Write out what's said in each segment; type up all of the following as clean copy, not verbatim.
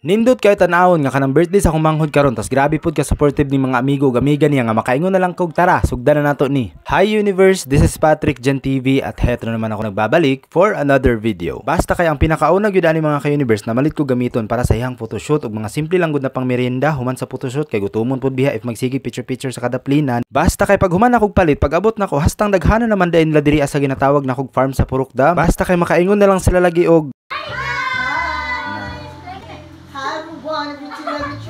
Nindot kayo tanawon nga kanang birthday sa akong manghod karon, tas grabe pud ka supportive ni mga amigo ug amiga niya nga makaingon na lang kog tara sugdan na nato ni. Hi Universe, this is Patrick Gen TV at hetero naman ako nagbabalik for another video. Basta kay ang pinakauna gyud ani mga ka-Universe na malit ko gamiton para sa iyang photoshoot ug mga simple lang gud na pang merienda human sa photoshoot kay gutumon pud biha if magsige picture sa kada plinan. Basta kay pag human akog palit pag abot nako hastang daghana naman dayon la diri asa ginatawag na kog farm sa Purok Dam. Basta kay makaingon na lang sila lagi og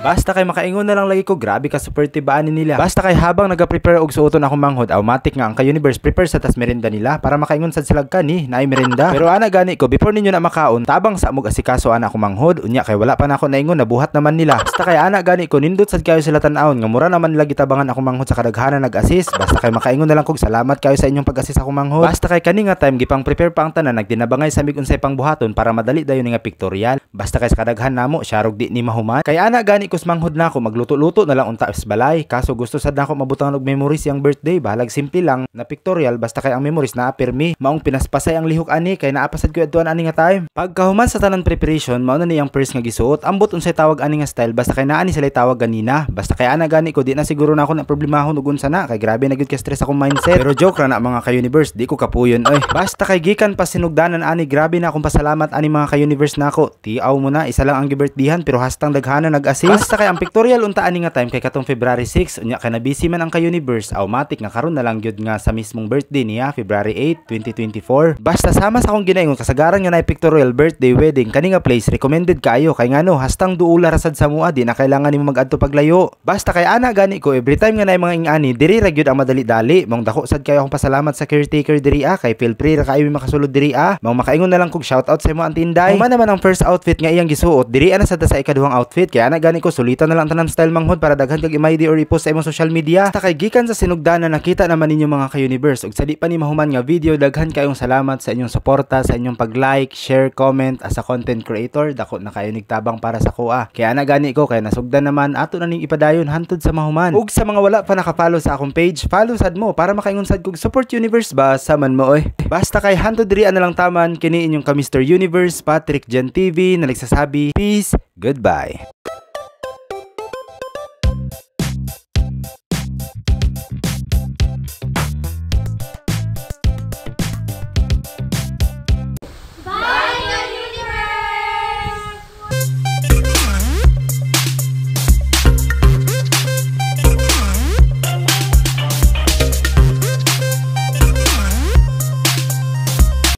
basta kay makaingon na lang lagi ko, grabe ka supportive ani nila. Basta kay habang naga-prepare og suoton ako manghod, automatic nga ang ka-Universe prepare sa tas merienda nila para makaingon sad sila kani naay merienda. Pero ana gani ko before ninyo na makaon, tabang sa mog asikaso ana ako manghod, unya kay wala pa na ako naingon nabuhat naman nila. Basta kay ana gani ko nindot sad kayo sila tan-awon nga mura naman nila gitabangan ako manghod sa kadaghanan nag-assist. Basta kay makaingon na lang kog salamat kayo sa inyong pag-assist ako manghod. Basta kay kani nga time gipang prepare pa ang tanan nagdinabangay sa mig unsay pang buhaton para madali dayon nga pictorial. Basta kay sa kadaghan namo syarog di ni mahuman. Kay ana gani ko manghod na ako magluto-luto na lang unta sa balay. Kaso gusto sad na ako mabutangan og memories yang birthday. Bahalag simple lang na pictorial basta kay ang memories naa pirmi. Maong pinaspasay ang lihok ani kay naapasad ko adtuan ani nga time. Pagkahuman sa tanan preparation, mao na niyang first nga gisuot. Ambot unsay tawag ani nga style basta kay naa ni sila tawag ganina. Basta kay ana gani ko di na siguro na ako na problemahon ug unsa na kay grabe na gyud ka stress akong mindset. Pero joke ra na mga ka-Universe, di ko kapuyon oy. Basta kay gikan pa sinugdanan ani grabe na akong pasalamat ani mga ka-Universe nako. Tiaw mo na isa lang ang gibirthdayan pero hastang daghana nag-assist. Basta kay ang pictorial unta ani nga time kay katong February 6 unya kay na busy man ang ka-Universe, automatic nga karon na lang gyud nga sa mismong birthday niya February 8, 2024. Basta sama sa akong ginaingon kasagaran nga na pictorial birthday wedding kani nga place recommended kayo kay ngano hastang duula rasad sa mua di na kailangan nimo mag-adto paglayo. Basta kay ana gani ko every time nga naay mga ingani diri ra gyud ang madali-dali. Mong dako sad kayo akong pasalamat sa caretaker diri kay feel free ra kayo makasulod diri mong makaingon na lang kog shout out sa imo antinday. Human naman ang first outfit nga iyang gisuot diri ana sad sa ikaduhang outfit kay ana gani ko sulitan na lang tanan style manghod para daghan kag i-ID or i-post sa imong social media. Basta kay gikan sa sinugdanan nakita naman ninyo mga ka-Universe ug sa di pa ni mahuman nga video daghan kayong salamat sa inyong suporta, sa inyong pag-like, share, comment as a content creator. Dako na kayo nigtabang para sa kuha. Kaya ana gani ko kay nasugdan naman ato na ning ipadayon hantud sa mahuman. Ug sa mga wala pa naka-follow sa akong page, follow sad mo para makaingon sad kog support Universe ba sa man mo oy. Basta kay hantud diri na lang taman kini inyong ka Mr. Universe Patrick Gen TV na nagsasabi peace, goodbye.